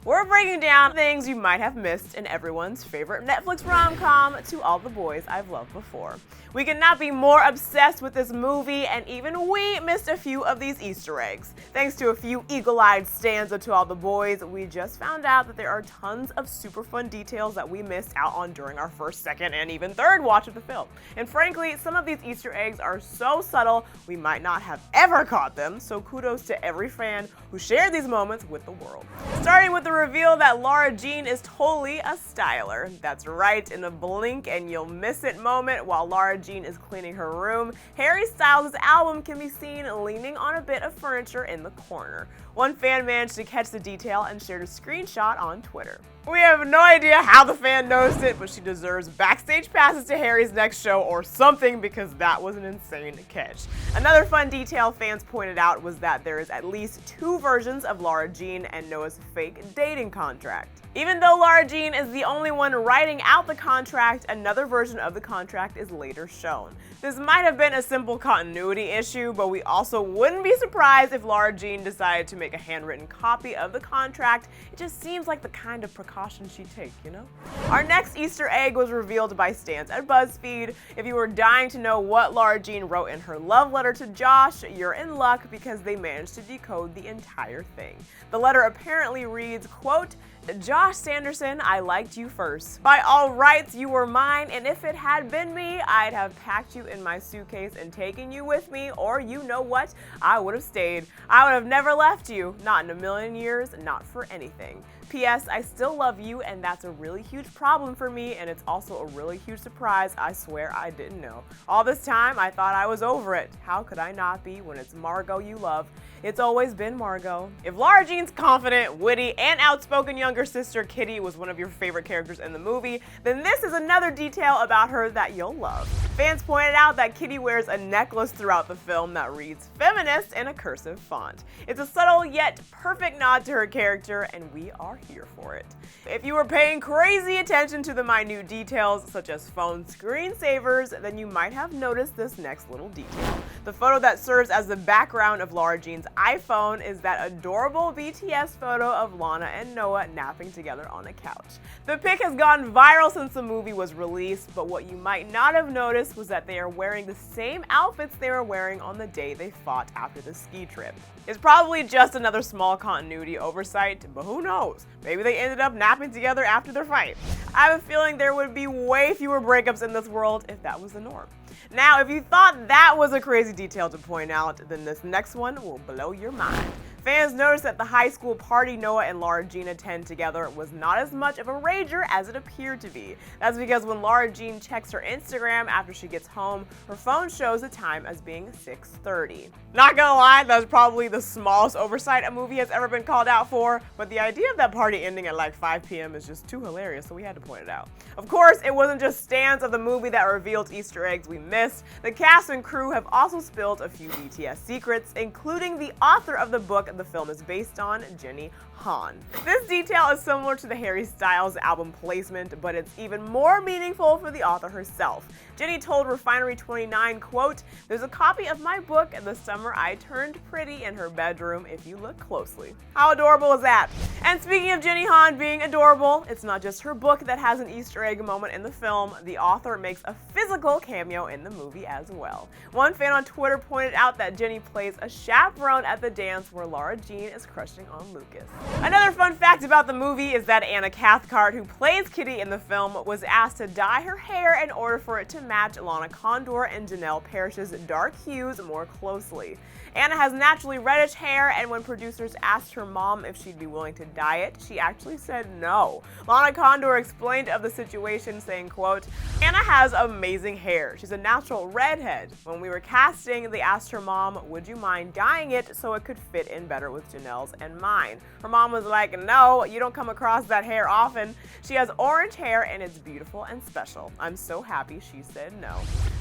We're breaking down things you might have missed in everyone's favorite Netflix rom-com, To All the Boys I've Loved Before. We could not be more obsessed with this movie, and even we missed a few of these Easter eggs. Thanks to a few eagle-eyed stans of To All the Boys, we just found out that there are tons of super fun details that we missed out on during our first, second, and even third watch of the film. And frankly, some of these Easter eggs are so subtle, we might not have ever caught them, so kudos to every fan who shared these moments with the world. Starting with the reveal that Lara Jean is totally a styler. That's right, in a blink and you'll miss it moment while Lara Jean is cleaning her room, Harry Styles' album can be seen leaning on a bit of furniture in the corner. One fan managed to catch the detail and shared a screenshot on Twitter. We have no idea how the fan noticed it, but she deserves backstage passes to Harry's next show or something because that was an insane catch. Another fun detail fans pointed out was that there is at least 2 versions of Lara Jean and Noah's fake dating contract. Even though Lara Jean is the only one writing out the contract, another version of the contract is later shown. This might have been a simple continuity issue, but we also wouldn't be surprised if Lara Jean decided to make a handwritten copy of the contract. It just seems like the kind of precaution she'd take, you know? Our next Easter egg was revealed by stans at BuzzFeed. If you were dying to know what Lara Jean wrote in her love letter to Josh, you're in luck because they managed to decode the entire thing. The letter apparently reads, quote, "Josh Sanderson, I liked you first. By all rights, you were mine, and if it had been me, I'd have packed you in my suitcase and taken you with me, or you know what, I would have stayed. I would have never left you, not in a million years, not for anything. P.S. I still love you, and that's a really huge problem for me, and it's also a really huge surprise. I swear I didn't know. All this time, I thought I was over it. How could I not be when it's Margot you love? It's always been Margot." If Lara Jean's confident, witty, and outspoken younger sister Kitty was one of your favorite characters in the movie, then this is another detail about her that you'll love. Fans pointed out that Kitty wears a necklace throughout the film that reads Feminist in a cursive font. It's a subtle yet perfect nod to her character, and we are here for it. If you were paying crazy attention to the minute details, such as phone screensavers, then you might have noticed this next little detail. The photo that serves as the background of Lara Jean's iPhone is that adorable BTS photo of Lana and Noah napping together on a couch. The pic has gone viral since the movie was released, but what you might not have noticed was that they are wearing the same outfits they were wearing on the day they fought after the ski trip. It's probably just another small continuity oversight, but who knows? Maybe they ended up napping together after their fight. I have a feeling there would be way fewer breakups in this world if that was the norm. Now, if you thought that was a crazy detail to point out, then this next one will blow your mind. Fans noticed that the high school party Noah and Lara Jean attend together was not as much of a rager as it appeared to be. That's because when Lara Jean checks her Instagram after she gets home, her phone shows the time as being 6:30. Not gonna lie, that's probably the smallest oversight a movie has ever been called out for, but the idea of that party ending at like 5 p.m. is just too hilarious, so we had to point it out. Of course, it wasn't just stans of the movie that revealed Easter eggs we missed. The cast and crew have also spilled a few BTS secrets, including the author of the book the film is based on, Jenny Han. This detail is similar to the Harry Styles album placement, but it's even more meaningful for the author herself. Jenny told Refinery29, quote, "There's a copy of my book, The Summer I Turned Pretty, in her bedroom if you look closely." How adorable is that? And speaking of Jenny Han being adorable, it's not just her book that has an Easter egg moment in the film. The author makes a physical cameo in the movie as well. One fan on Twitter pointed out that Jenny plays a chaperone at the dance where Lara Jean is crushing on Lucas. Another fun fact about the movie is that Anna Cathcart, who plays Kitty in the film, was asked to dye her hair in order for it to match Lana Condor and Janelle Parrish's dark hues more closely. Anna has naturally reddish hair, and when producers asked her mom if she'd be willing to dye it, she actually said no. Lana Condor explained of the situation, saying, quote, "Anna has amazing hair. She's a natural redhead. When we were casting, they asked her mom, would you mind dyeing it so it could fit in better with Janelle's and mine? Her mom was like, no, you don't come across that hair often. She has orange hair and it's beautiful and special. I'm so happy she said no."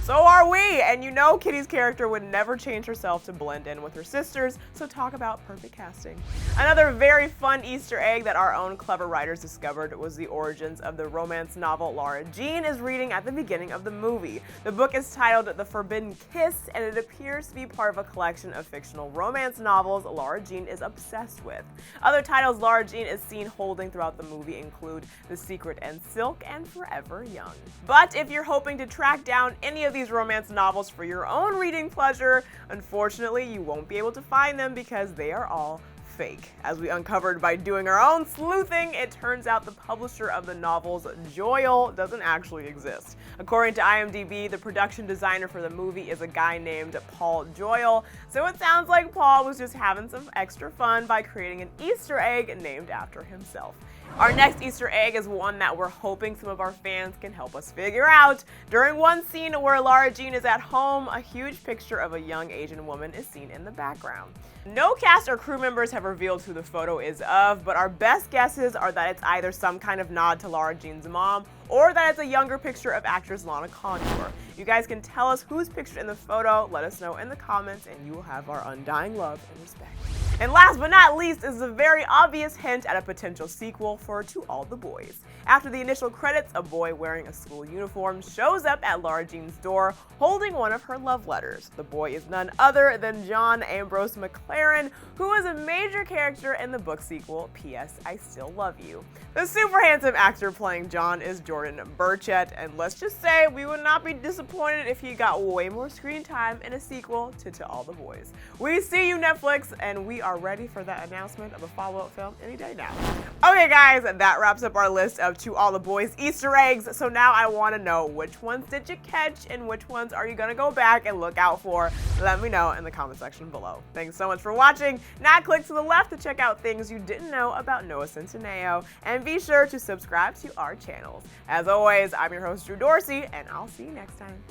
So are we! And you know Kitty's character would never change herself to blend in with her sisters, so talk about perfect casting. Another very fun Easter egg that our own clever writers discovered was the origins of the romance novel Lara Jean is reading at the beginning of the movie. The book is titled The Forbidden Kiss, and it appears to be part of a collection of fictional romance novels Lara Jean is obsessed with. Other titles Lara Jean is seen holding throughout the movie include The Secret and Silk and Forever Young. But if you're hoping to track down any of these romance novels for your own reading pleasure, unfortunately you won't be able to find them because they are all fake. As we uncovered by doing our own sleuthing, it turns out the publisher of the novels, Joyal, doesn't actually exist. According to IMDb, the production designer for the movie is a guy named Paul Joyal, so it sounds like Paul was just having some extra fun by creating an Easter egg named after himself. Our next Easter egg is one that we're hoping some of our fans can help us figure out. During one scene where Lara Jean is at home, a huge picture of a young Asian woman is seen in the background. No cast or crew members have revealed who the photo is of, but our best guesses are that it's either some kind of nod to Lara Jean's mom, or that it's a younger picture of actress Lana Collins. You guys can tell us who's pictured in the photo, let us know in the comments, and you will have our undying love and respect. And last but not least is a very obvious hint at a potential sequel for To All the Boys. After the initial credits, a boy wearing a school uniform shows up at Lara Jean's door holding one of her love letters. The boy is none other than John Ambrose McLaren, who is a major character in the book sequel, P.S. I Still Love You. The super handsome actor playing John is Jordan Burchett, and let's just say we would not be disappointed if he got way more screen time in a sequel to All the Boys. We see you, Netflix, and we are ready for that announcement of a follow-up film any day now. Okay guys, that wraps up our list of To All the Boys Easter eggs, so now I want to know which ones did you catch and which ones are you going to go back and look out for? Let me know in the comment section below. Thanks so much for watching. Now click to the left to check out things you didn't know about Noah Centineo, and be sure to subscribe to our channels. As always, I'm your host Drew Dorsey, and I'll see you next time.